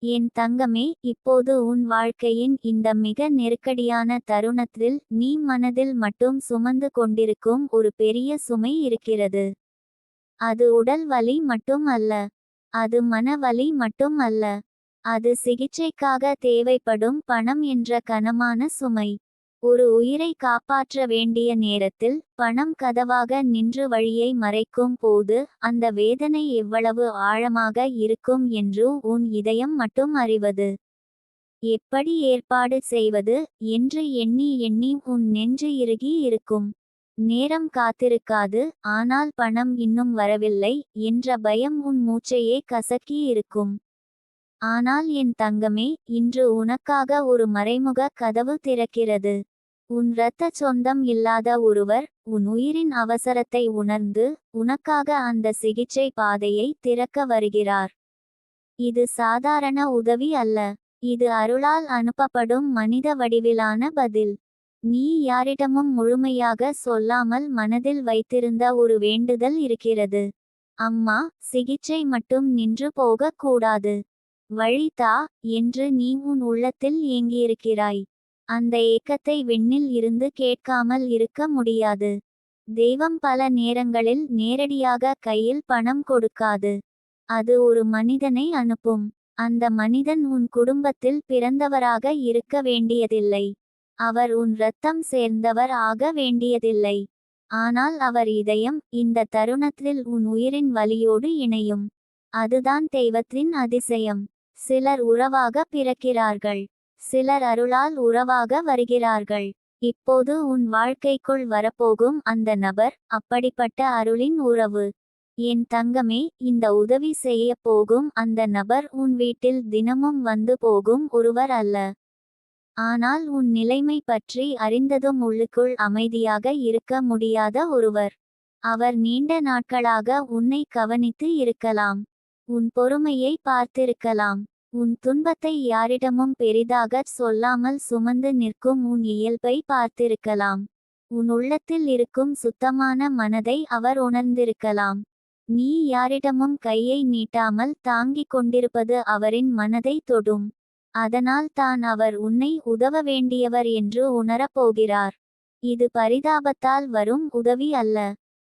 என் தங்கமே, இப்போது உன் வாழ்க்கையின் இந்த மிக நெருக்கடியான தருணத்தில் நீ மனதில் மட்டும் சுமந்து கொண்டிருக்கும் ஒரு பெரிய சுமை இருக்கிறது. அது உடல் வலி மட்டும் அல்ல. அது மன வலி மட்டும் அல்ல. அது சிகிச்சைக்காக தேவைப்படும் பணம் என்ற கனமான சுமை. ஒரு உயிரை காப்பாற்ற வேண்டிய நேரத்தில் பணம் கதவாக நின்று வழியை மறைக்கும் போது அந்த வேதனை எவ்வளவு ஆழமாக இருக்கும் என்று உன் இதயம் மட்டும் அறிவது. எப்படி ஏற்பாடு செய்வது என்று எண்ணி எண்ணி உன் நெஞ்சு இறுகி இருக்கும். நேரம் காத்திருக்காது, ஆனால் பணம் இன்னும் வரவில்லை என்ற பயம் உன் மூச்சையே கசக்கி இருக்கும். ஆனால் என் தங்கமே, இன்று உனக்காக ஒரு மறைமுக கதவு திறக்கிறது. உன் இரத்த சொந்தம் இல்லாத ஒருவர் உன் உயிரின் அவசரத்தை உணர்ந்து உனக்காக அந்த சிகிச்சை பாதையை திறக்க வருகிறார். இது சாதாரண உதவி அல்ல. இது அருளால் அனுப்பப்படும் மனித வடிவிலான பதில். நீ யாரிடமும் முழுமையாக சொல்லாமல் மனதில் வைத்திருந்த ஒரு வேண்டுதல் இருக்கிறது. அம்மா, சிகிச்சை மட்டும் நின்று போகக் கூடாது. வழி தா என்று நீ உன் உள்ளத்தில் ஏங்கியிருக்கிறாய். அந்த ஏக்கத்தை விண்ணில் இருந்து கேட்காமல் இருக்க முடியாது. தெய்வம் பல நேரங்களில் நேரடியாக கையில் பணம் கொடுக்காது. அது ஒரு மனிதனை அனுப்பும். அந்த மனிதன் உன் குடும்பத்தில் பிறந்தவராக இருக்க வேண்டியதில்லை. அவர் உன் இரத்தம் சேர்ந்தவர் ஆக வேண்டியதில்லை. ஆனால் அவர் இதயம் இந்த தருணத்தில் உன் உயிரின் வலியோடு இணையும். அதுதான் தெய்வத்தின் அதிசயம். சிலர் உறவாக பிறக்கிறார்கள். சிலர் அருளால் உறவாக வருகிறார்கள். இப்போது உன் வாழ்க்கைக்குள் வரப்போகும் அந்த நபர் அப்படிப்பட்ட அருளின் உறவு. என் தங்கமே, இந்த உதவி செய்ய போகும் அந்த நபர் உன் வீட்டில் தினமும் வந்து போகும் ஒருவர் அல்ல. ஆனால் உன் நிலைமை பற்றி அறிந்ததும் உள்ளுக்குள் அமைதியாக இருக்க முடியாத ஒருவர். அவர் நீண்ட நாட்களாக உன்னை கவனித்து இருக்கலாம். உன் பொறுமையை பார்த்திருக்கலாம். உன் துன்பத்தை யாரிடமும் பெரிதாகச் சொல்லாமல் சுமந்து நிற்கும் உன் இயல்பை பார்த்திருக்கலாம். உன் உள்ளத்தில் இருக்கும் சுத்தமான மனதை அவர் உணர்ந்திருக்கலாம். நீ யாரிடமும் கையை நீட்டாமல் தாங்கிக் கொண்டிருப்பது அவரின் மனதை தொடும். அதனால் தான் அவர் உன்னை உதவ வேண்டியவர் என்று உணரப்போகிறார். இது பரிதாபத்தால் வரும் உதவி அல்ல.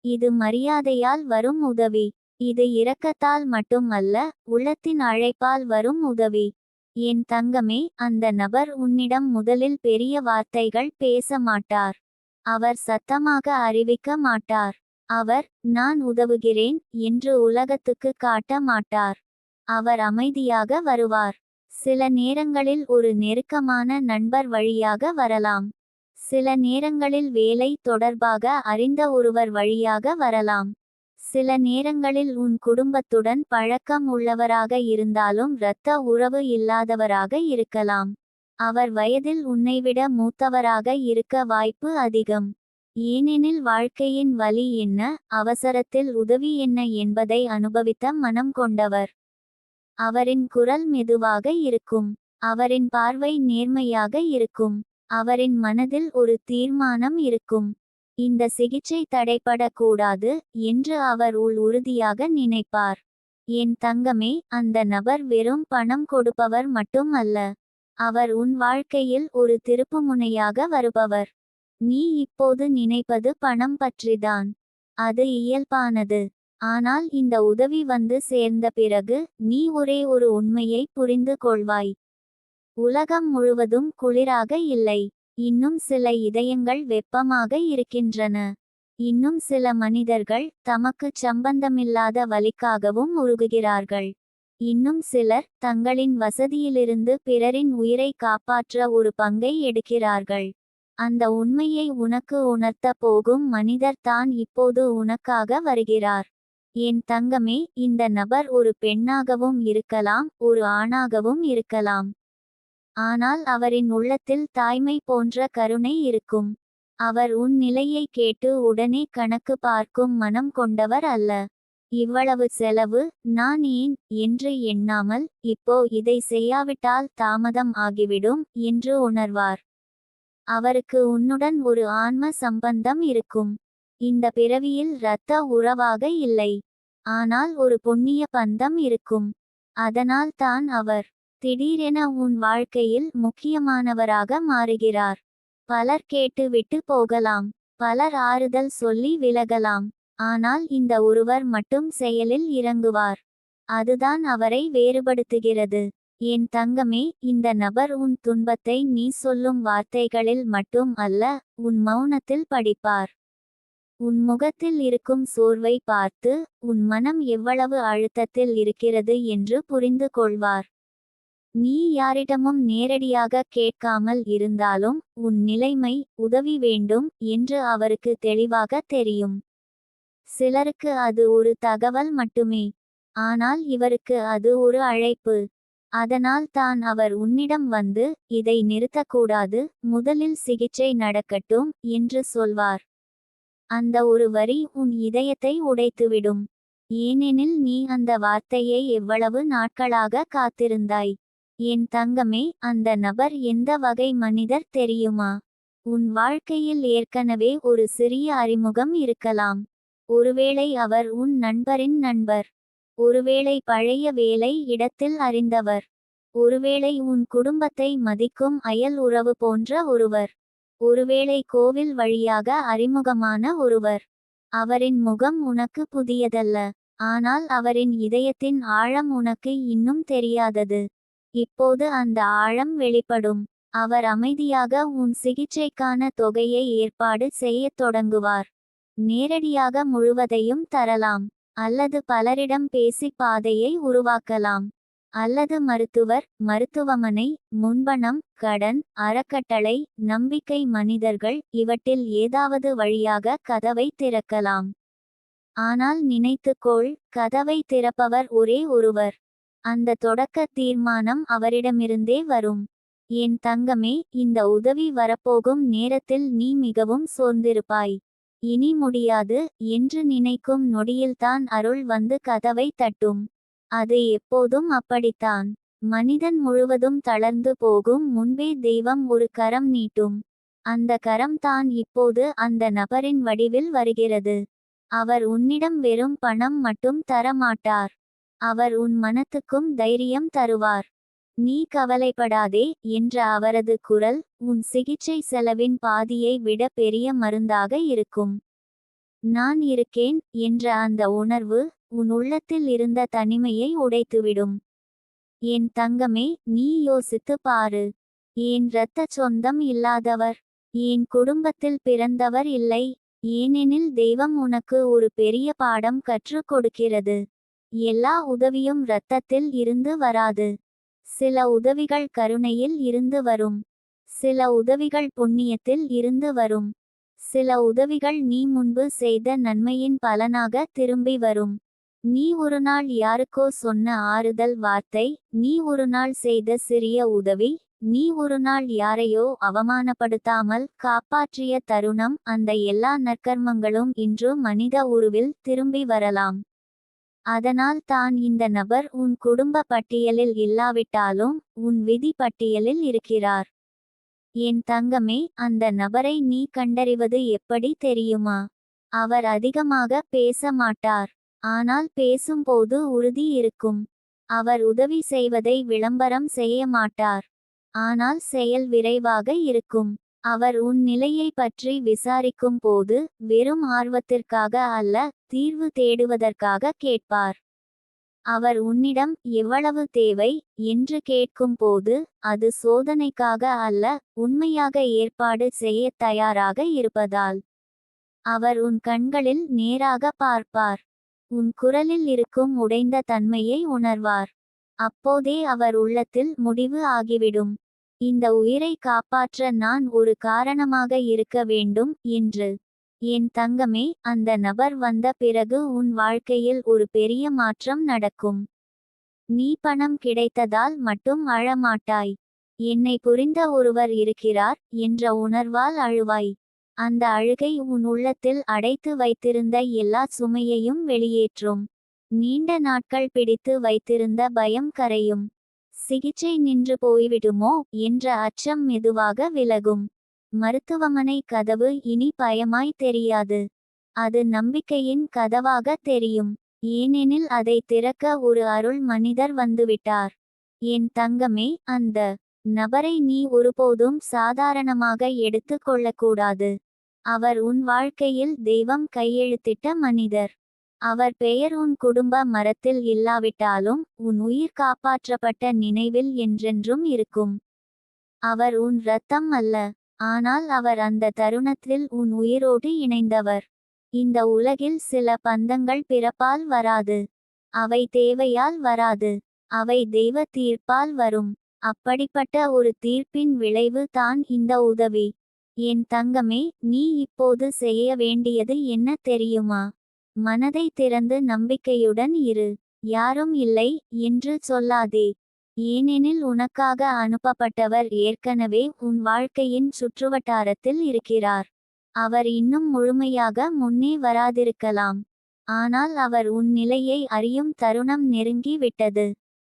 இது மரியாதையால் வரும் உதவி. இது இரக்கத்தால் மட்டும் அல்ல, உள்ளத்தின் அழைப்பால் வரும் உதவி. என் தங்கமே, அந்த நபர் உன்னிடம் முதலில் பெரிய வார்த்தைகள் பேச மாட்டார். அவர் சத்தமாக அறிவிக்க மாட்டார். அவர் நான் உதவுகிறேன் என்று உலகத்துக்கு காட்ட மாட்டார். அவர் அமைதியாக வருவார். சில நேரங்களில் ஒரு நெருக்கமான நண்பர் வழியாக வரலாம். சில நேரங்களில் வேலை தொடர்பாக அறிந்த ஒருவர் வழியாக வரலாம். சில நேரங்களில் உன் குடும்பத்துடன் பழக்கம் உள்ளவராக இருந்தாலும் இரத்த உறவு இல்லாதவராக இருக்கலாம். அவர் வயதில் உன்னைவிட மூத்தவராக இருக்க வாய்ப்பு அதிகம். ஏனெனில் வாழ்க்கையின் வலி என்ன, அவசரத்தில் உதவி என்ன என்பதை அனுபவித்த மனம் கொண்டவர். அவரின் குரல் மெதுவாக இருக்கும். அவரின் பார்வை நேர்மையாக இருக்கும். அவரின் மனதில் ஒரு தீர்மானம் இருக்கும். இந்த சிகிச்சை தடைபடக்கூடாது என்று அவர் உறுதியாக நினைப்பார். என் தங்கமே, அந்த நபர் வெறும் பணம் கொடுப்பவர் மட்டும் அல்ல. அவர் உன் வாழ்க்கையில் ஒரு திருப்புமுனையாக வருபவர். நீ இப்போது நினைப்பது பணம் பற்றிதான். அது இயல்பானது. ஆனால் இந்த உதவி வந்து சேர்ந்த பிறகு நீ ஒரே ஒரு உண்மையை புரிந்து கொள்வாய். உலகம் முழுவதும் குளிராக இல்லை. இன்னும் சில இதயங்கள் வெப்பமாக இருக்கின்றன. இன்னும் சில மனிதர்கள் தமக்குச் சம்பந்தமில்லாத வலிக்காகவும் உருகுகிறார்கள். இன்னும் சிலர் தங்களின் வசதியிலிருந்து பிறரின் உயிரை காப்பாற்ற ஒரு பங்கை எடுக்கிறார்கள். அந்த உண்மையை உனக்கு உணர்த்த போகும் மனிதர் தான் இப்போது உனக்காக வருகிறார். என் தங்கமே, இந்த நபர் ஒரு பெண்ணாகவும் இருக்கலாம், ஒரு ஆணாகவும் இருக்கலாம். ஆனால் அவரின் உள்ளத்தில் தாய்மை போன்ற கருணை இருக்கும். அவர் உன் நிலையை கேட்டு உடனே கணக்கு பார்க்கும் மனம் கொண்டவர் அல்ல. இவ்வளவு செலவு நான் ஏன் என்று எண்ணாமல், இப்போ இதை செய்யாவிட்டால் தாமதம் ஆகிவிடும் என்று உணர்வார். அவருக்கு உன்னுடன் ஒரு ஆன்ம சம்பந்தம் இருக்கும். இந்த பிறவியில் இரத்த உறவாக இல்லை. ஆனால் ஒரு புண்ணிய பந்தம் இருக்கும். அதனால் தான் அவர் திடீரென உன் வாழ்க்கையில் முக்கியமானவராக மாறுகிறார். பலர் கேட்டுவிட்டு போகலாம். பலர் ஆறுதல் சொல்லி விலகலாம். ஆனால் இந்த ஒருவர் மட்டும் செயலில் இறங்குவார். அதுதான் அவரை வேறுபடுத்துகிறது. என் தங்கமே, இந்த நபர் உன் துன்பத்தை நீ சொல்லும் வார்த்தைகளில் மட்டும் அல்ல, உன் மௌனத்தில் படிப்பார். உன் முகத்தில் இருக்கும் சோர்வை பார்த்து உன் மனம் எவ்வளவு அழுத்தத்தில் இருக்கிறது என்று புரிந்து கொள்வார். நீ யாரிடமும் நேரடியாக கேட்காமல் இருந்தாலும் உன் நிலைமை உதவி வேண்டும் என்று அவருக்கு தெளிவாக தெரியும். சிலருக்கு அது ஒரு தகவல் மட்டுமே. ஆனால் இவருக்கு அது ஒரு அழைப்பு. அதனால் தான் அவர் உன்னிடம் வந்து, இதை நிறுத்தக்கூடாது, முதலில் சிகிச்சை நடக்கட்டும் என்று சொல்வார். அந்த ஒரு வரி உன் இதயத்தை உடைத்துவிடும். ஏனெனில் நீ அந்த வார்த்தையை எவ்வளவு நாட்களாக காத்திருந்தாய். என் தங்கமே, அந்த நபர் எந்த வகை மனிதர் தெரியுமா? உன் வாழ்க்கையில் ஏற்கனவே ஒரு சிறிய அறிமுகம் இருக்கலாம். ஒருவேளை அவர் உன் நண்பரின் நண்பர். ஒருவேளை பழைய வேலை இடத்தில் அறிந்தவர். ஒருவேளை உன் குடும்பத்தை மதிக்கும் அயல் உறவு போன்ற ஒருவர். ஒருவேளை கோவில் வழியாக அறிமுகமான ஒருவர். அவரின் முகம் உனக்கு புதியதல்ல. ஆனால் அவரின் இதயத்தின் ஆழம் உனக்கு இன்னும் தெரியாதது. இப்போது அந்த ஆழம் வெளிப்படும். அவர் அமைதியாக உன் சிகிச்சைக்கான தொகையை ஏற்பாடு செய்யத் தொடங்குவார். நேரடியாக முழுவதையும் தரலாம். அல்லது பலரிடம் பேசி பாதையை உருவாக்கலாம். அல்லது மருத்துவர், மருத்துவமனை, முன்பணம், கடன், அறக்கட்டளை, நம்பிக்கை மனிதர்கள் இவற்றில் ஏதாவது வழியாக கதவை திறக்கலாம். ஆனால் நினைத்துக்கொள், கதவை திறப்பவர் ஒரே ஒருவர். அந்த தொடக்க தீர்மானம் அவரிடமிருந்தே வரும். என் தங்கமே, இந்த உதவி வரப்போகும் நேரத்தில் நீ மிகவும் சோர்ந்திருப்பாய். இனி முடியாது என்று நினைக்கும் நொடியில்தான் அருள் வந்து கதவை தட்டும். அது எப்போதும் அப்படித்தான். மனிதன் முழுவதும் தளர்ந்து போகும் முன்பே தெய்வம் ஒரு கரம் நீட்டும். அந்த கரம் தான் இப்போது அந்த நபரின் வடிவில் வருகிறது. அவர் உன்னிடம் வெறும் பணம் மட்டும் தர மாட்டார். அவர் உன் மனத்துக்கும் தைரியம் தருவார். நீ கவலைப்படாதே என்ற அவரது குரல் உன் சிகிச்சை செலவின் பாதியை விட பெரிய மருந்தாக இருக்கும். நான் இருக்கேன் என்ற அந்த உணர்வு உன் உள்ளத்தில் இருந்த தனிமையை உடைத்துவிடும். என் தங்கமே, நீ யோசித்து பாரு. ஏன் இரத்த சொந்தம் இல்லாதவர்? ஏன் குடும்பத்தில் பிறந்தவர் இல்லை? ஏனெனில் தெய்வம் உனக்கு ஒரு பெரிய பாடம் கற்றுக் கொடுக்கிறது. எல்லா உதவியும் இரத்தத்தில் இருந்து வராது. சில உதவிகள் கருணையில் இருந்து வரும். சில உதவிகள் புண்ணியத்தில் இருந்து வரும். சில உதவிகள் நீ முன்பு செய்த நன்மையின் பலனாக திரும்பி வரும். நீ ஒரு நாள் யாருக்கோ சொன்ன ஆறுதல் வார்த்தை, நீ ஒரு நாள் செய்த சிறிய உதவி, நீ ஒரு நாள் யாரையோ அவமானப்படுத்தாமல் காப்பாற்றிய தருணம், அந்த எல்லா நற்கர்மங்களும் இன்று மனித உருவில் திரும்பி வரலாம். அதனால் தான் இந்த நபர் உன் குடும்ப பட்டியலில் இல்லாவிட்டாலும் உன் விதி பட்டியலில் இருக்கிறார். என் தங்கமே, அந்த நபரை நீ கண்டறிவது எப்படி தெரியுமா? அவர் அதிகமாக பேச மாட்டார். ஆனால் பேசும்போது உறுதி இருக்கும். அவர் உதவி செய்வதை விளம்பரம் செய்ய மாட்டார். ஆனால் செயல் விரைவாக இருக்கும். அவர் உன் நிலையை பற்றி விசாரிக்கும் போது வெறும் ஆர்வத்திற்காக அல்ல, தீர்வு தேடுவதற்காக கேட்பார். அவர் உன்னிடம் எவ்வளவு தேவை என்று கேட்கும் போது அது சோதனைக்காக அல்ல, உண்மையாக ஏற்பாடு செய்ய தயாராக இருப்பதால். அவர் உன் கண்களில் நேராக பார்ப்பார். உன் குரலில் இருக்கும் உடைந்த தன்மையை உணர்வார். அப்போதே அவர் உள்ளத்தில் முடிவு ஆகிவிடும். இந்த உயிரை காப்பாற்ற நான் ஒரு காரணமாக இருக்க வேண்டும் என்று. என் தங்கமே, அந்த நபர் வந்த பிறகு உன் வாழ்க்கையில் ஒரு பெரிய மாற்றம் நடக்கும். நீ பணம் கிடைத்ததால் மட்டும் அழமாட்டாய். என்னை புரிந்த ஒருவர் இருக்கிறார் என்ற உணர்வால் அழுவாய். அந்த அழுகை உன் உள்ளத்தில் அடைத்து வைத்திருந்த எல்லா சுமையையும் வெளியேற்றும். நீண்ட நாட்கள் பிடித்து வைத்திருந்த பயம் கரையும். சிகிச்சை நின்று போய்விடுமோ என்ற அச்சம் மெதுவாக விலகும். மருத்துவமனை கதவு இனி பயமாய் தெரியாது. அது நம்பிக்கையின் கதவாக தெரியும். ஏனெனில் அதை திறக்க ஒரு அருள் மனிதர் வந்துவிட்டார். என் தங்கமே, அந்த நபரை நீ ஒருபோதும் சாதாரணமாக எடுத்து கொள்ளக்கூடாது. அவர் உன் வாழ்க்கையில் தெய்வம் கையெழுத்திட்ட மனிதர். அவர் பெயர் உன் குடும்ப மரத்தில் இல்லாவிட்டாலும் உன் உயிர் காப்பாற்றப்பட்ட நினைவில் என்றென்றும் இருக்கும். அவர் உன் இரத்தம் அல்ல, ஆனால் அவர் அந்த தருணத்தில் உன் உயிரோடு இணைந்தவர். இந்த உலகில் சில பந்தங்கள் பிறப்பால் வராது. அவை தேவையால் வராது. அவை தெய்வ தீர்ப்பால் வரும். அப்படிப்பட்ட ஒரு தீர்ப்பின் விளைவு தான் இந்த உதவி. என் தங்கமே, நீ இப்போது செய்ய வேண்டியது என்ன தெரியுமா? மனதை திறந்து நம்பிக்கையுடன் இரு. யாரும் இல்லை என்று சொல்லாதே. ஏனெனில் உனக்காக அனுப்பப்பட்டவர் ஏற்கனவே உன் வாழ்க்கையின் சுற்றுவட்டாரத்தில் இருக்கிறார். அவர் இன்னும் முழுமையாக முன்னே வராதிருக்கலாம். ஆனால் அவர் உன் நிலையை அறியும் தருணம் நெருங்கி விட்டது.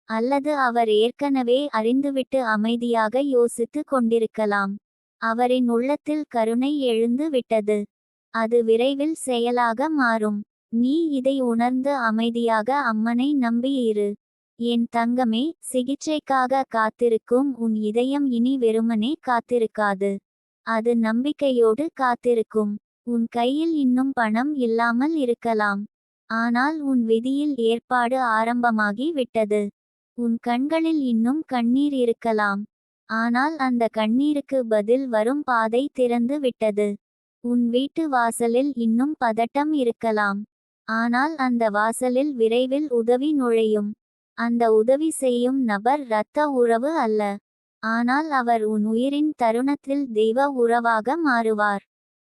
அல்லது அவர் ஏற்கனவே அறிந்துவிட்டு அமைதியாக யோசித்து கொண்டிருக்கலாம். அவரின் உள்ளத்தில் கருணை எழுந்து விட்டது. அது விரைவில் செயலாக மாறும். நீ இதை உணர்ந்து அமைதியாக அம்மனை நம்பியிரு. என் தங்கமே, சிகிச்சைக்காக காத்திருக்கும் உன் இதயம் இனி வெறுமனே காத்திருக்காது. அது நம்பிக்கையோடு காத்திருக்கும். உன் கையில் இன்னும் பணம் இல்லாமல் இருக்கலாம். ஆனால் உன் விதியில் ஏற்பாடு ஆரம்பமாகி விட்டது. உன் கண்களில் இன்னும் கண்ணீர் இருக்கலாம். ஆனால் அந்த கண்ணீருக்கு பதில் வரும் பாதை திறந்து விட்டது. உன் வீட்டு வாசலில் இன்னும் பதட்டம் இருக்கலாம். ஆனால் அந்த வாசலில் விரைவில் உதவி நுழையும். அந்த உதவி செய்யும் நபர் இரத்த உறவு அல்ல. ஆனால் அவர் உன் உயிரின் தருணத்தில் தெய்வ உறவாக மாறுவார்.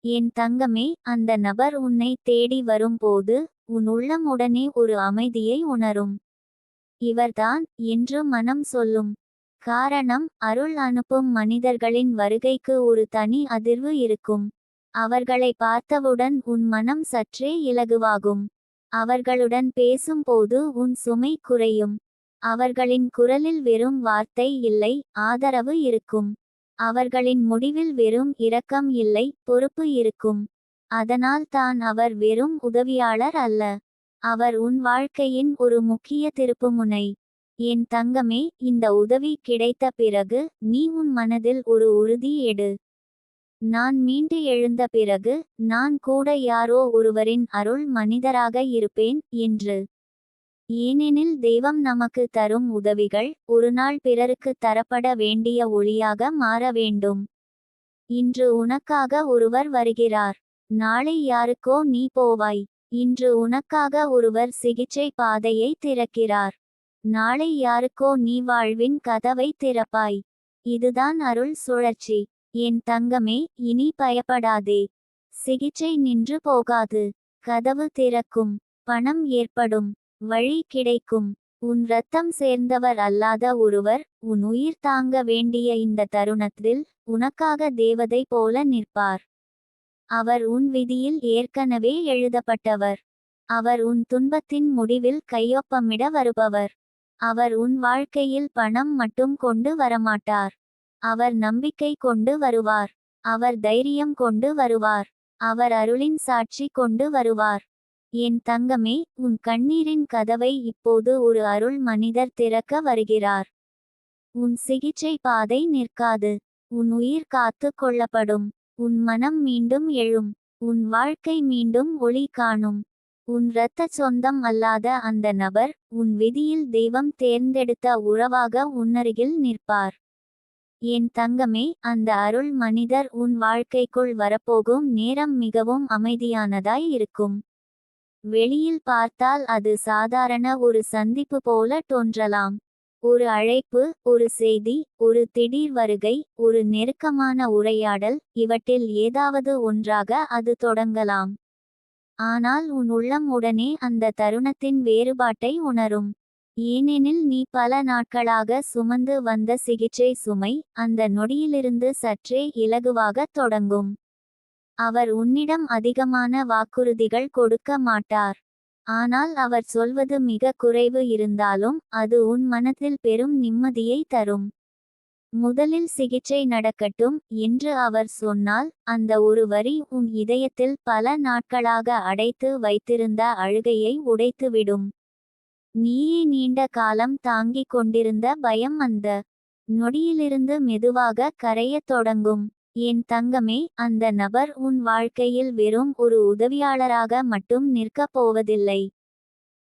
என் தங்கமே, அந்த நபர் உன்னை தேடி வரும்போது உன் உள்ளம் உடனே ஒரு அமைதியை உணரும். இவர்தான் என்று மனம் சொல்லும். காரணம், அருள் அனுப்பும் மனிதர்களின் வருகைக்கு ஒரு தனி அதிர்வு இருக்கும். அவர்களை பார்த்தவுடன் உன் மனம் சற்றே இலகுவாகும். அவர்களுடன் பேசும்போது உன் சுமை குறையும். அவர்களின் குரலில் வெறும் வார்த்தை இல்லை, ஆதரவு இருக்கும். அவர்களின் முடிவில் வெறும் இரக்கம் இல்லை, பொறுப்பு இருக்கும். அதனால் தான் அவர் வெறும் உதவியாளர் அல்ல. அவர் உன் வாழ்க்கையின் ஒரு முக்கிய திருப்புமுனை. என் தங்கமே, இந்த உதவி கிடைத்த பிறகு நீ உன் மனதில் ஒரு உறுதி எடு. நான் மீண்டு எழுந்த பிறகு நான் கூட யாரோ ஒருவரின் அருள் மனிதராக இருப்பேன் என்று. ஏனெனில் தெய்வம் நமக்கு தரும் உதவிகள் ஒருநாள் பிறருக்கு தரப்பட வேண்டிய ஒளியாக மாற வேண்டும். இன்று உனக்காக ஒருவர் வருகிறார். நாளை யாருக்கோ நீ போவாய். இன்று உனக்காக ஒருவர் சிகிச்சை பாதையை திறக்கிறார். நாளை யாருக்கோ நீ வாழ்வின் கதவை திறப்பாய். இதுதான் அருள் சுழற்சி. என் தங்கமே, இனி பயப்படாதே. சிகிச்சை நின்று போகாது. கதவு திறக்கும். பணம் ஏற்படும். வழி கிடைக்கும். உன் இரத்தம் சேர்ந்தவர் அல்லாத ஒருவர் உன் உயிர் தாங்க வேண்டிய இந்த தருணத்தில் உனக்காக தேவதை போல நிற்பார். அவர் உன் விதியில் ஏற்கனவே எழுதப்பட்டவர். அவர் உன் துன்பத்தின் முடிவில் கையொப்பமிட வருபவர். அவர் உன் வாழ்க்கையில் பணம் மட்டும் கொண்டு வரமாட்டார். அவர் நம்பிக்கை கொண்டு வருவார். அவர் தைரியம் கொண்டு வருவார். அவர் அருளின் சாட்சி கொண்டு வருவார். என் தங்கமே, உன் கண்ணீரின் கதவை இப்போது ஒரு அருள் மனிதர் திறக்க வருகிறார். உன் சிகிச்சை பாதை நிற்காது. உன் உயிர் காத்து கொள்ளப்படும். உன் மனம் மீண்டும் எழும். உன் வாழ்க்கை மீண்டும் ஒளி காணும். உன் இரத்த சொந்தம் அல்லாத அந்த நபர் உன் விதியில் தெய்வம் தேர்ந்தெடுத்த உறவாக உன்னருகில் நிற்பார். என் தங்கமே, அந்த அருள் மனிதர் உன் வாழ்க்கைக்குள் வரப்போகும் நேரம் மிகவும் அமைதியானதாய் இருக்கும். வெளியில் பார்த்தால் அது சாதாரண ஒரு சந்திப்பு போல தோன்றலாம். ஒரு அழைப்பு, ஒரு செய்தி, ஒரு திடீர் வருகை, ஒரு நெருக்கமான உரையாடல், இவற்றில் ஏதாவது ஒன்றாக அது தொடங்கலாம். ஆனால் உன் உள்ளம் உடனே அந்த தருணத்தின் வேறுபாட்டை உணரும். ஏனெனில் நீ பல நாட்களாக சுமந்து வந்த சிகிச்சை சுமை அந்த நொடியிலிருந்து சற்றே இலகுவாகத் தொடங்கும். அவர் உன்னிடம் அதிகமான வாக்குறுதிகள் கொடுக்க மாட்டார். ஆனால் அவர் சொல்வது மிக குறைவு இருந்தாலும் அது உன் மனத்தில் பெரும் நிம்மதியை தரும். முதலில் சிகிச்சை நடக்கட்டும் என்று அவர் சொன்னால் அந்த ஒரு வரி உன் இதயத்தில் பல நாட்களாக அடைத்து வைத்திருந்த அழுகையை உடைத்துவிடும். நீயே நீண்ட காலம் தாங்கிக் கொண்டிருந்த பயம் அந்த நொடியிலிருந்து மெதுவாக கரையத் தொடங்கும். என் தங்கமே, அந்த நபர் உன் வாழ்க்கையில் வெறும் ஒரு உதவியாளராக மட்டும் நிற்கப் போவதில்லை.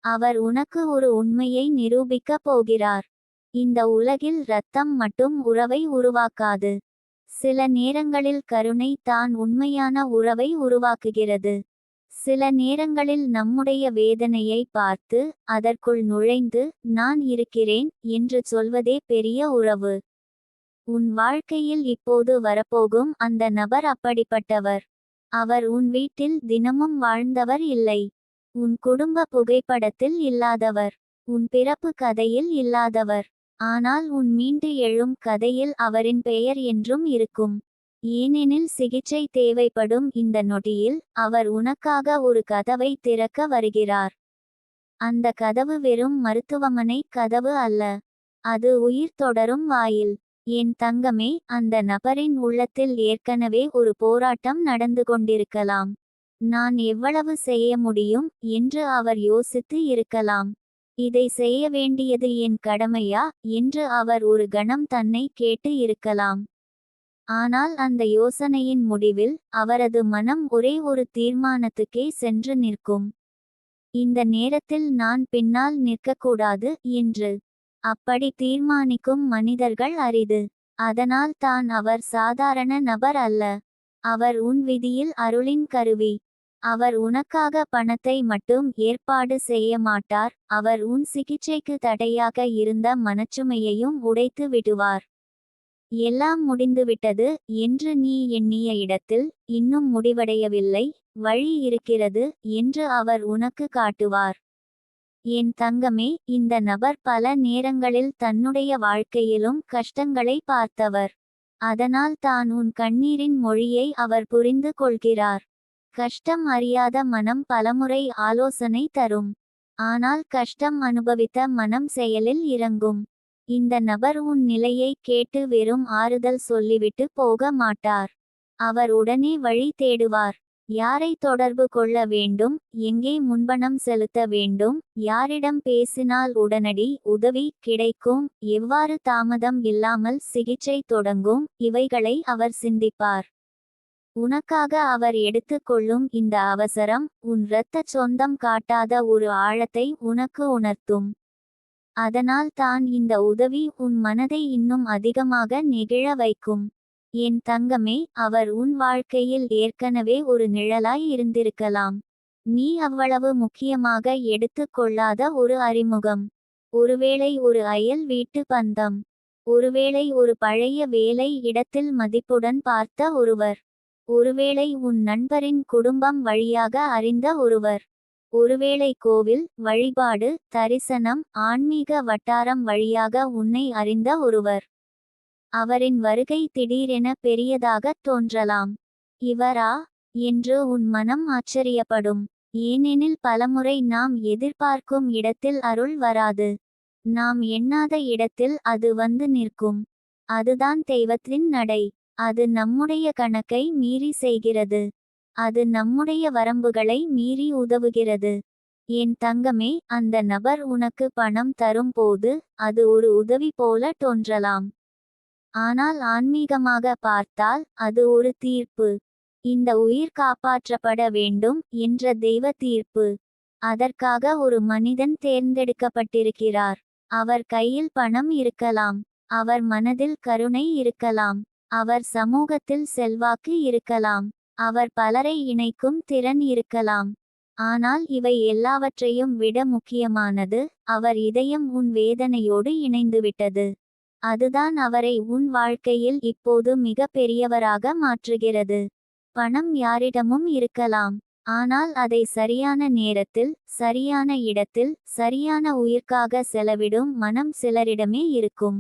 அவர் உனக்கு ஒரு உண்மையை நிரூபிக்கப் போகிறார். இந்த உலகில் இரத்தம் மட்டும் உறவை உருவாக்காது. சில நேரங்களில் கருணை தான் உண்மையான உறவை உருவாக்குகிறது. சில நேரங்களில் நம்முடைய வேதனையை பார்த்து அதற்குள் நுழைந்து நான் இருக்கிறேன் என்று சொல்வதே பெரிய உறவு. உன் வாழ்க்கையில் இப்போது வரப்போகும் அந்த நபர் அப்படிப்பட்டவர். அவர் உன் வீட்டில் தினமும் வாழ்ந்தவர் இல்லை. உன் குடும்ப புகைப்படத்தில் இல்லாதவர். உன் பிறப்பு கதையில் இல்லாதவர். ஆனால் உன் மீண்டு எழும் கதையில் அவரின் பெயர் என்றும் இருக்கும். ஏனெனில் சிகிச்சை தேவைப்படும் இந்த நொடியில் அவர் உனக்காக ஒரு கதவை திறக்க வருகிறார். அந்த கதவு வெறும் மருத்துவமனை கதவு அல்ல. அது உயிர் தொடரும் வாயில். என் தங்கமே, அந்த நபரின் உள்ளத்தில் ஏற்கனவே ஒரு போராட்டம் நடந்து கொண்டிருக்கலாம். நான் எவ்வளவு செய்ய முடியும் என்று அவர் யோசித்து இருக்கலாம். இதை செய்ய வேண்டியது என் கடமையா என்று அவர் ஒரு கணம் தன்னை கேட்டு இருக்கலாம். ஆனால் அந்த யோசனையின் முடிவில் அவரது மனம் ஒரே ஒரு தீர்மானத்துக்கே சென்று நிற்கும். இந்த நேரத்தில் நான் பின்னால் நிற்கக்கூடாது என்று. அப்படி தீர்மானிக்கும் மனிதர்கள் அரிது. அதனால் தான் அவர் சாதாரண நபர் அல்ல. அவர் உன் விதியில் அருளின் கருவி. அவர் உனக்காக பணத்தை மட்டும் ஏற்பாடு செய்ய மாட்டார். அவர் உன் சிகிச்சைக்கு தடையாக இருந்த மனச்சுமையையும் உடைத்து விடுவார். எல்லாம் முடிந்துவிட்டது என்று நீ எண்ணிய இடத்தில் இன்னும் முடிவடையவில்லை, வழி இருக்கிறது என்று அவர் உனக்கு காட்டுவார். என் தங்கமே, இந்த நபர் பல நேரங்களில் தன்னுடைய வாழ்க்கையிலும் கஷ்டங்களை பார்த்தவர். அதனால் தான் உன் கண்ணீரின் மொழியை அவர் புரிந்து கொள்கிறார். கஷ்டம் அறியாத மனம் பலமுறை ஆலோசனை தரும். ஆனால் கஷ்டம் அனுபவித்த மனம் செயலில் இறங்கும். இந்த நபர் உன் நிலையை கேட்டு வெறும் ஆறுதல் சொல்லிவிட்டு போக மாட்டார். அவர் உடனே வழி தேடுவார். யாரை தொடர்பு கொள்ள வேண்டும், எங்கே முன்பணம் செலுத்த வேண்டும், யாரிடம் பேசினால் உடனடி உதவி கிடைக்கும், எவ்வாறு தாமதம் இல்லாமல் சிகிச்சை தொடங்கும், இவைகளை அவர் சிந்திப்பார். உனக்காக அவர் எடுத்து கொள்ளும் இந்த அவசரம் உன் இரத்த சொந்தம் காட்டாத ஒரு ஆழத்தை உனக்கு உணர்த்தும். அதனால் தான் இந்த உதவி உன் மனதை இன்னும் அதிகமாக நெகிழ வைக்கும். என் தங்கமே, அவர் உன் வாழ்க்கையில் ஏற்கனவே ஒரு நிழலாய் இருந்திருக்கலாம். நீ அவ்வளவு முக்கியமாக எடுத்து கொள்ளாத ஒரு அறிமுகம். ஒருவேளை ஒரு அயல் வீட்டு பந்தம். ஒருவேளை ஒரு பழைய வேலை இடத்தில் மதிப்புடன் பார்த்த ஒருவர். ஒருவேளை உன் நண்பரின் குடும்பம் வழியாக அறிந்த ஒருவர். ஒருவேளை கோவில், வழிபாடு, தரிசனம், ஆன்மீக வட்டாரம் வழியாக உன்னை அறிந்த ஒருவர். அவரின் வருகை திடீரென பெரியதாக தோன்றலாம். இவரா என்று உன் மனம் ஆச்சரியப்படும். ஏனெனில் பலமுறை நாம் எதிர்பார்க்கும் இடத்தில் அருள் வராது. நாம் எண்ணாத இடத்தில் அது வந்து நிற்கும். அதுதான் தெய்வத்தின் நடை. அது நம்முடைய கணக்கை மீறி செய்கிறது. அது நம்முடைய வரம்புகளை மீறி உதவுகிறது. என் தங்கமே, அந்த நபர் உனக்கு பணம் தரும் போது அது ஒரு உதவி போல தோன்றலாம். ஆனால் ஆன்மீகமாக பார்த்தால் அது ஒரு தீர்ப்பு. இந்த உயிர் காப்பாற்றப்பட வேண்டும் என்ற தெய்வ தீர்ப்பு. அதற்காக ஒரு மனிதன் தேர்ந்தெடுக்கப்பட்டிருக்கிறார். அவர் கையில் பணம் இருக்கலாம். அவர் மனதில் கருணை இருக்கலாம். அவர் சமூகத்தில் செல்வாக்கு இருக்கலாம். அவர் பலரை இணைக்கும் திறன் இருக்கலாம். ஆனால் இவை எல்லாவற்றையும் விட முக்கியமானது, அவர் இதயம் உன் வேதனையோடு இணைந்துவிட்டது. அதுதான் அவரை உன் வாழ்க்கையில் இப்போது மிக பெரியவராக மாற்றுகிறது. பணம் யாரிடமும் இருக்கலாம். ஆனால் அதை சரியான நேரத்தில், சரியான இடத்தில், சரியான உயிர்க்காக செலவிடும் மனம் சிலரிடமே இருக்கும்.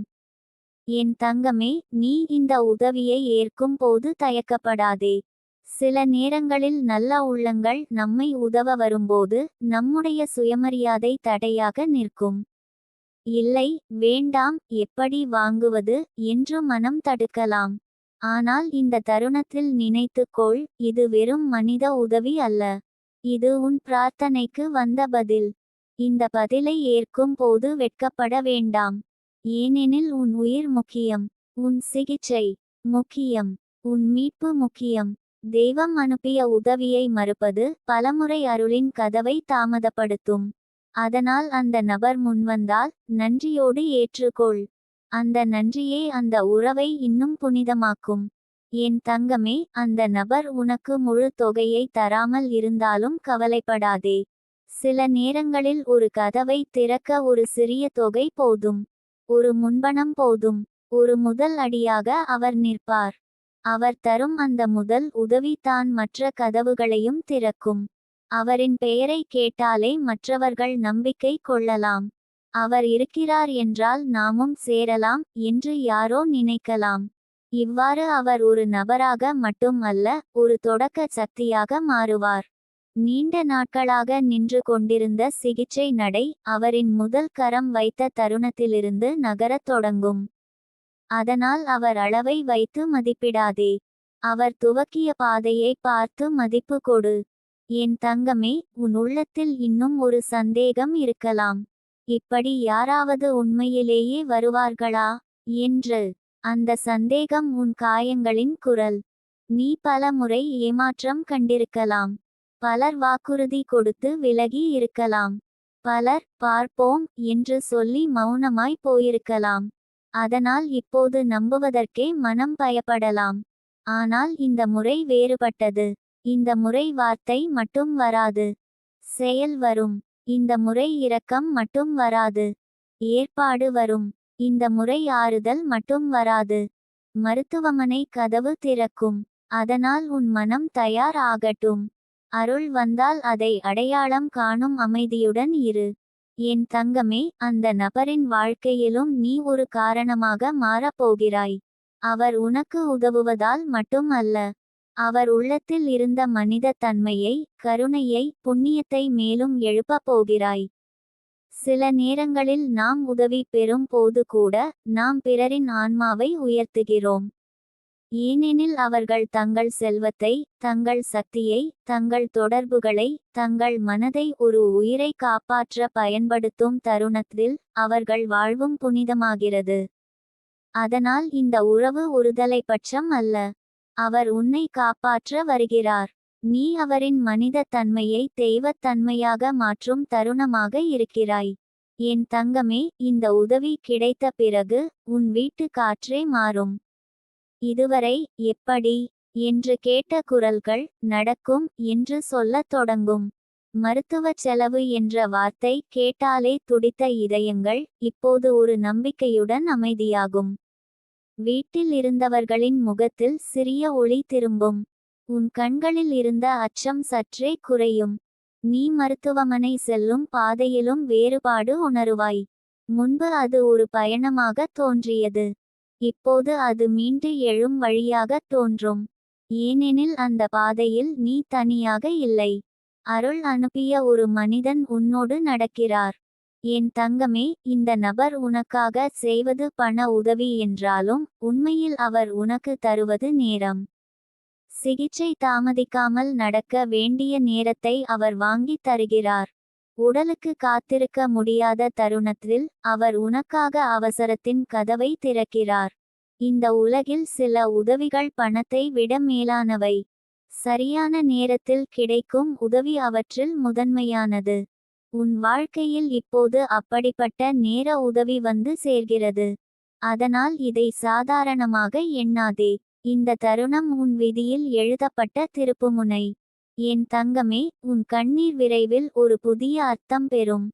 என் தங்கமே, நீ இந்த உதவியை ஏற்கும் போது தயக்கப்படாதே. சில நேரங்களில் நல்ல உள்ளங்கள் நம்மை உதவ வரும்போது நம்முடைய சுயமரியாதை தடையாக நிற்கும். இல்லை, வேண்டாம், எப்படி வாங்குவது என்று மனம் தடுக்கலாம். ஆனால் இந்த தருணத்தில் நினைத்துக்கொள், இது வெறும் மனித உதவி அல்ல. இது உன் பிரார்த்தனைக்கு வந்த பதில். இந்த பதிலை ஏற்கும் போது வெட்கப்பட வேண்டாம். ஏனெனில் உன் உயிர் முக்கியம். உன் சிகிச்சை முக்கியம். உன் மீட்பு முக்கியம். தெய்வம் அனுப்பிய உதவியை மறுப்பது பலமுறை அருளின் கதவை தாமதப்படுத்தும். அதனால் அந்த நபர் முன்வந்தால் நன்றியோடு ஏற்றுக்கொள். அந்த நன்றியே அந்த உறவை இன்னும் புனிதமாக்கும். என் தங்கமே, அந்த நபர் உனக்கு முழு தொகையை தராமல் இருந்தாலும் கவலைப்படாதே. சில நேரங்களில் ஒரு கதவை திறக்க ஒரு சிறிய தொகை போதும். ஒரு முன்பணம் போதும். ஒரு முதல் அடியாக அவர் நிற்பார். அவர் தரும் அந்த முதல் உதவி தான் மற்ற கதவுகளையும் திறக்கும். அவரின் பெயரை கேட்டாலே மற்றவர்கள் நம்பிக்கை கொள்ளலாம். அவர் இருக்கிறார் என்றால் நாமும் சேரலாம் என்று யாரோ நினைக்கலாம். இவ்வாறு அவர் ஒரு நபராக மட்டும் அல்ல, ஒரு தொடக்க சக்தியாக மாறுவார். நீண்ட நாட்களாக நின்று கொண்டிருந்த சிகிச்சை நடை அவரின் முதல் கரம் வைத்த தருணத்திலிருந்து நகரத் தொடங்கும். அதனால் அவர் அளவை வைத்து மதிப்பிடாதே. அவர் துவக்கிய பாதையை பார்த்து மதிப்பு கொடு. என் தங்கமே, உன் உள்ளத்தில் இன்னும் ஒரு சந்தேகம் இருக்கலாம். இப்படி யாராவது உண்மையிலேயே வருவார்களா என்று. அந்த சந்தேகம் உன் காயங்களின் குரல். நீ பல முறை ஏமாற்றம் கண்டிருக்கலாம். பலர் வாக்குறுதி கொடுத்து விலகி இருக்கலாம். பலர் பார்ப்போம் என்று சொல்லி மௌனமாய் போயிருக்கலாம். அதனால் இப்போது நம்புவதற்கே மனம் பயப்படலாம். ஆனால் இந்த முறை வேறுபட்டது. இந்த முறை வார்த்தை மட்டும் வராது, செயல் வரும். இந்த முறை இரக்கம் மட்டும் வராது, ஏற்பாடு வரும். இந்த முறை ஆறுதல் மட்டும் வராது, மருத்துவமனை கதவு திறக்கும். அதனால் உன் மனம் தயார் ஆகட்டும். அருள் வந்தால் அதை அடையாளம் காணும் அமைதியுடன் இரு. என் தங்கமே, அந்த நபரின் வாழ்க்கையிலும் நீ ஒரு காரணமாக மாறப்போகிறாய். அவர் உனக்கு உதவுவதால் மட்டும் அல்ல, அவர் உள்ளத்தில் இருந்த மனித தன்மையை, கருணையை, புண்ணியத்தை மேலும் எழுப்பப் போகிறாய். சில நேரங்களில் நாம் உதவி பெறும் போது கூட நாம் பிறரின் ஆன்மாவை உயர்த்துகிறோம். ஏனெனில் அவர்கள் தங்கள் செல்வத்தை, தங்கள் சக்தியை, தங்கள் தொடர்புகளை, தங்கள் மனதை ஒரு உயிரை காப்பாற்ற பயன்படுத்தும் தருணத்தில் அவர்கள் வாழ்வும் புனிதமாகிறது. அதனால் இந்த உறவு ஒருதலைப்பட்சம் அல்ல. அவர் உன்னை காப்பாற்ற வருகிறார். நீ அவரின் மனித தன்மையை தெய்வத் தன்மையாக மாற்றும் தருணமாக இருக்கிறாய். என் தங்கமே, இந்த உதவி கிடைத்த பிறகு உன் வீட்டு காற்றே மாறும். இதுவரை எப்படி என்று கேட்ட குரல்கள் நடக்கும் என்று சொல்லத் தொடங்கும். மருத்துவ செலவு என்ற வார்த்தை கேட்டாலே துடித்த இதயங்கள் இப்போது ஒரு நம்பிக்கையுடன் அமைதியாகும். வீட்டில் இருந்தவர்களின் முகத்தில் சிறிய ஒளி திரும்பும். உன் கண்களில் இருந்த அச்சம் சற்றே குறையும். நீ மருத்துவமனை செல்லும் பாதையிலும் வேறுபாடு உணருவாய். முன்பு அது ஒரு பயணமாக தோன்றியது. இப்போது அது மீண்டு எழும் வழியாக தோன்றும். ஏனெனில் அந்த பாதையில் நீ தனியாக இல்லை. அருள் அனுப்பிய ஒரு மனிதன் உன்னோடு நடக்கிறார். என் தங்கமே, இந்த நபர் உனக்காக செய்வது பண உதவி என்றாலும் உண்மையில் அவர் உனக்கு தருவது நேரம். சிகிச்சை தாமதிக்காமல் நடக்க வேண்டிய நேரத்தை அவர் வாங்கி தருகிறார். உடலுக்கு காத்திருக்க முடியாத தருணத்தில் அவர் உனக்காக அவசரத்தின் கதவை திறக்கிறார். இந்த உலகில் சில உதவிகள் பணத்தை விட மேலானவை. சரியான நேரத்தில் கிடைக்கும் உதவி அவற்றில் முதன்மையானது. உன் வாழ்க்கையில் இப்போது அப்படிப்பட்ட நேர உதவி வந்து சேர்கிறது. அதனால் இதை சாதாரணமாக எண்ணாதே. இந்த தருணம் உன் விதியில் எழுதப்பட்ட திருப்புமுனை. என் தங்கமே, உன் கண்ணீர் விரைவில் ஒரு புதிய அர்த்தம் பெறும்.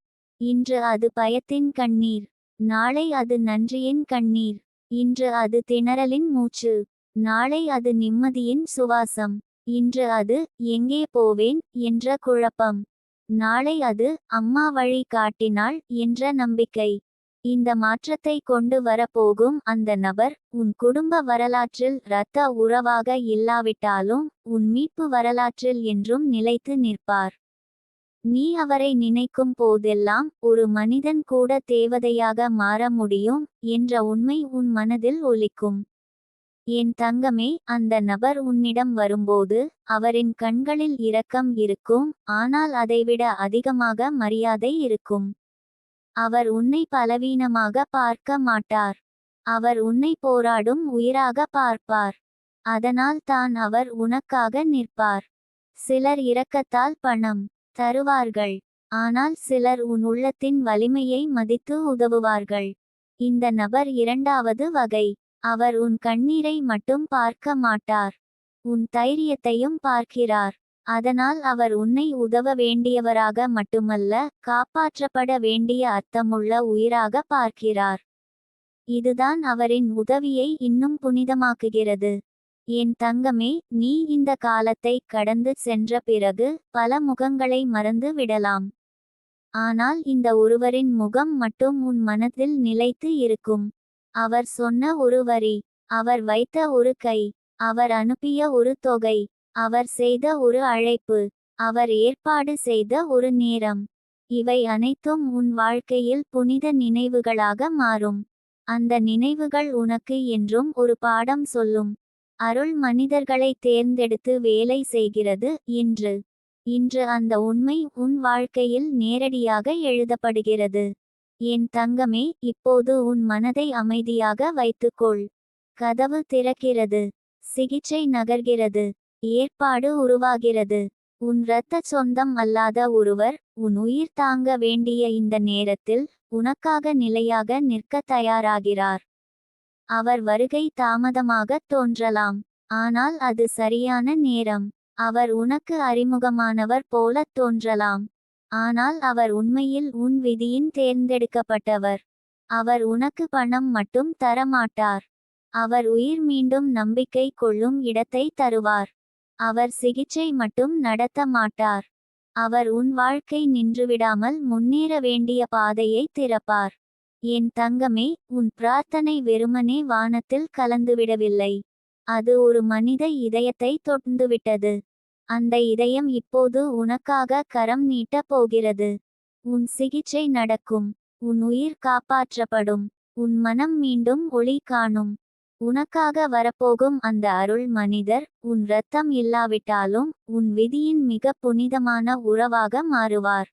இன்று அது பயத்தின் கண்ணீர், நாளை அது நன்றியின் கண்ணீர். இன்று அது திணறலின் மூச்சு, நாளை அது நிம்மதியின் சுவாசம். இன்று அது எங்கே போவேன் என்ற குழப்பம், நாளை அது அம்மா வழி காட்டினாள் என்ற நம்பிக்கை. இந்த மாற்றத்தை கொண்டு வரப்போகும் அந்த நபர் உன் குடும்ப வரலாற்றில் இரத்த உறவாக இல்லாவிட்டாலும் உன் மீட்பு வரலாற்றில் என்றும் நிலைத்து நிற்பார். நீ அவரை நினைக்கும் போதெல்லாம் ஒரு மனிதன் கூட தேவதையாக மாற முடியும் என்ற உண்மை உன் மனதில் ஒலிக்கும். என் தங்கமே, அந்த நபர் உன்னிடம் வரும்போது அவரின் கண்களில் இரக்கம் இருக்கும், ஆனால் அதைவிட அதிகமாக மரியாதை இருக்கும். அவர் உன்னை பலவீனமாக பார்க்க மாட்டார். அவர் உன்னை போராடும் உயிராக பார்ப்பார். அதனால் தான் அவர் உனக்காக நிற்பார். சிலர் இரக்கத்தால் பணம் தருவார்கள், ஆனால் சிலர் உன் உள்ளத்தின் வலிமையை மதித்து உதவுவார்கள். இந்த நபர் இரண்டாவது வகை. அவர் உன் கண்ணீரை மட்டும் பார்க்க மாட்டார், உன் தைரியத்தையும் பார்க்கிறார். அதனால் அவர் உன்னை உதவ வேண்டியவராக மட்டுமல்ல, காப்பாற்றப்பட வேண்டிய அர்த்தமுள்ள உயிராக பார்க்கிறார். இதுதான் அவரின் உதவியை இன்னும் புனிதமாக்குகிறது. என் தங்கமே, நீ இந்த காலத்தை கடந்து சென்ற பிறகு பல முகங்களை மறந்து விடலாம். ஆனால் இந்த ஒருவரின் முகம் மட்டும் உன் மனதில் நிலைத்து இருக்கும். அவர் சொன்ன ஒரு வரி, அவர் வைத்த ஒரு கை, அவர் அனுப்பிய ஒரு தொகை, அவர் செய்த ஒரு அழைப்பு, அவர் ஏற்பாடு செய்த ஒரு நேரம். இவை அனைத்தும் உன் வாழ்க்கையில் புனித நினைவுகளாக மாறும். அந்த நினைவுகள் உனக்கு என்றும் ஒரு பாடம் சொல்லும். அருள் மனிதர்களை தேர்ந்தெடுத்து வேலை செய்கிறது என்று. இன்று அந்த உண்மை உன் வாழ்க்கையில் நேரடியாக எழுதப்படுகிறது. என் தங்கமே, இப்போது உன் மனதை அமைதியாக வைத்துக்கொள். கதவு திறக்கிறது, சிகிச்சை நகர்கிறது, ஏற்பாடு உருவாகிறது. உன் இரத்த சொந்தம் அல்லாத ஒருவர் உன் உயிர் தாங்க வேண்டிய இந்த நேரத்தில் உனக்காக நிலையாக நிற்க தயாராகிறார். அவர் வருகை தாமதமாக தோன்றலாம், ஆனால் அது சரியான நேரம். அவர் உனக்கு அறிமுகமானவர் போலத் தோன்றலாம், ஆனால் அவர் உண்மையில் உன் விதியின் தேர்ந்தெடுக்கப்பட்டவர். அவர் உனக்கு பணம் மட்டும் தரமாட்டார். அவர் உயிர் மீண்டும் நம்பிக்கை கொள்ளும் இடத்தை தருவார். அவர் சிகிச்சை மட்டும் நடத்த மாட்டார். அவர் உன் வாழ்க்கை நின்றுவிடாமல் முன்னேற வேண்டிய பாதையை திறப்பார். என் தங்கமே, உன் பிரார்த்தனை வெறுமனே வானத்தில் கலந்துவிடவில்லை. அது ஒரு மனித இதயத்தை தொட்டுவிட்டது. அந்த இதயம் இப்போது உனக்காக கரம் நீட்டப் போகிறது. உன் சிகிச்சை நடக்கும், உன் உயிர் காப்பாற்றப்படும், உன் மனம் மீண்டும் ஒளி காணும். உனக்காக வரப்போகும் அந்த அருள் மனிதர் உன் இரத்தம் இல்லாவிட்டாலும் உன் விதியின் மிக புனிதமான உறவாக மாறுவார்.